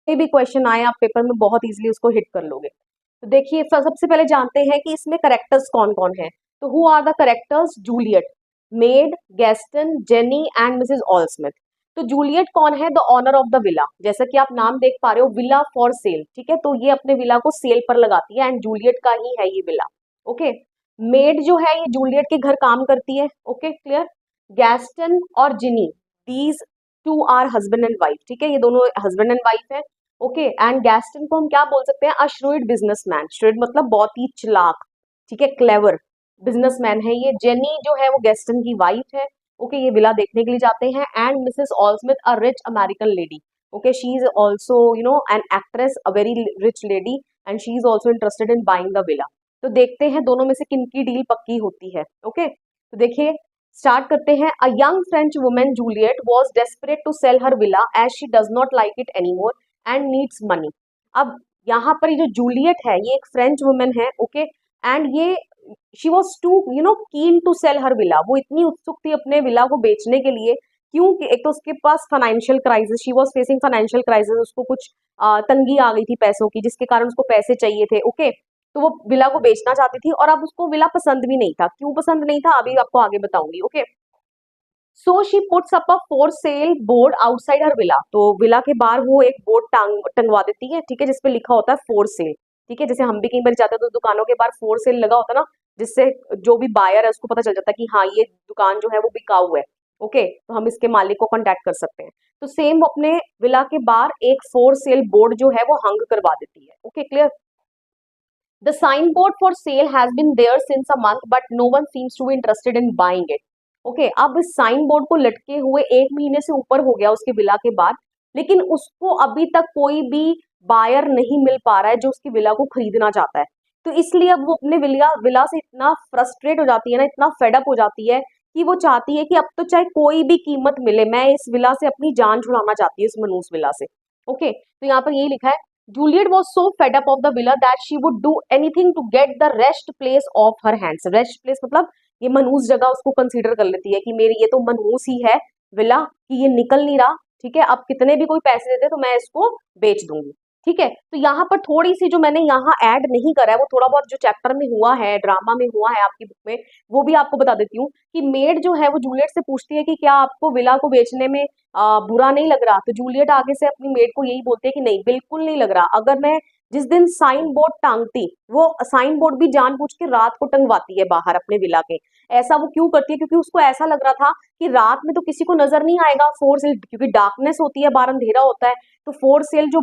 कोई भी क्वेश्चन आए आप पेपर में बहुत इजीली उसको हिट कर लोगे। तो देखिए सबसे पहले जानते हैं कि इसमें करेक्टर्स कौन कौन है। तो who are the characters? Juliet, maid, Gaston, Jenny and Mrs Al Smith. तो जूलियट कौन है? The owner of the villa. जैसा कि आप नाम देख पा रहे हो, विला फॉर सेल, ठीक है, तो ये अपने विला को सेल पर लगाती है एंड जूलियट का ही है ये विला। ओके। मेड जो है ये जूलियट के घर काम करती है। Okay clear. गैस्टन और Jenny, these two are husband and wife, ठीक है, ये दोनों हस्बैंड एंड वाइफ है। ओके एंड गैस्टन को हम क्या बोल सकते हैं? अ श्रूड बिजनेसमैन। श्रूड मतलब बहुत ही चालाक, ठीक है, क्लेवर बिजनेसमैन है ये। जेनी जो है वो गैस्टन की वाइफ है। ओके ये विला देखने के लिए जाते हैं। And Mrs Al Smith, a rich American lady. Okay she is also an actress, a very rich lady, and she is also interested in buying the villa. तो देखते हैं दोनों में से किनकी डील पक्की होती है। ओके तो देखिए स्टार्ट करते हैं। A young French women Juliet was desperate to sell her villa as she does not like it anymore and needs money. अब यहाँ पर ये जो जूलियट है ये एक फ्रेंच वुमेन है। ओके एंड ये she was too keen to sell her villa. वो इतनी उत्सुक थी अपने विला को बेचने के लिए, क्योंकि एक तो उसके पास financial crisis, she was facing financial crisis, उसको कुछ तंगी आ गई थी पैसों की, जिसके कारण उसको पैसे चाहिए थे। ओके तो वो विला को बेचना चाहती थी और अब उसको विला पसंद भी नहीं था। क्यों पसंद नहीं था अभी आपको आगे बताऊंगी। Okay so she puts up a for sale board outside her villa. तो विला के बाहर वो एक बोर्ड टंगवा देती है, ठीक है, जिसपे लिखा होता है फॉर सेल। ठीक है, जैसे हम भी कहीं पर जाते हैं तो दुकानों के बाहर फॉर सेल लगा होता है ना, जिससे जो भी बायर है उसको पता चल जाता है कि हाँ ये दुकान जो है वो बिकाऊ है। ओके तो हम इसके मालिक को कांटेक्ट कर सकते हैं। तो सेम वो अपने विला के बाहर एक फॉर सेल बोर्ड जो है वो हंग करवा देती है। Okay clear. The signboard for sale has been there since a month, but no one seems to be interested in buying it. Okay, अब इस साइन बोर्ड को लटके हुए 1 महीने से ऊपर हो गया उसके विला के बाद, लेकिन उसको अभी तक कोई भी बायर नहीं मिल पा रहा है जो उसकी विला को खरीदना चाहता है। तो इसलिए अब वो अपने विला विला से इतना फ्रस्ट्रेट हो जाती है ना, इतना फेडअप हो जाती है कि वो चाहती है कि अब तो चाहे कोई भी कीमत मिले, मैं इस विला से अपनी जान छुड़ाना चाहती हूँ, इस मनूस विला से। ओके तो यहाँ पर यही लिखा है, Juliet was so fed up of the villa that she would do anything to get the rest place off her hands. Rest place मतलब ये मनहूस जगह उसको कंसीडर कर लेती है कि मेरी ये तो मनहूस ही है विला, कि ये निकल नहीं रहा, ठीक है, अब कितने भी कोई पैसे देते तो मैं इसको बेच दूंगी। ठीक है तो यहाँ पर थोड़ी सी जो मैंने यहाँ ऐड नहीं करा है वो थोड़ा बहुत जो चैप्टर में हुआ है, ड्रामा में हुआ है आपकी बुक में, वो भी आपको बता देती हूँ कि मेड जो है वो जूलियट से पूछती है कि क्या आपको विला को बेचने में बुरा नहीं लग रहा। तो जूलियट आगे से अपनी मेड को यही बोलती है कि नहीं बिल्कुल नहीं लग रहा। अगर मैं जिस दिन साइन बोर्ड टांगती, वो साइन बोर्ड भी जानबूझ के रात को टंगवाती है बाहर अपने विला के। ऐसा वो क्यों करती है? क्योंकि उसको ऐसा लग रहा था कि रात में तो किसी को नजर नहीं आएगा फोर सेल, क्योंकि डार्कनेस होती है, बाहर अंधेरा होता है, तो फोर सेल जो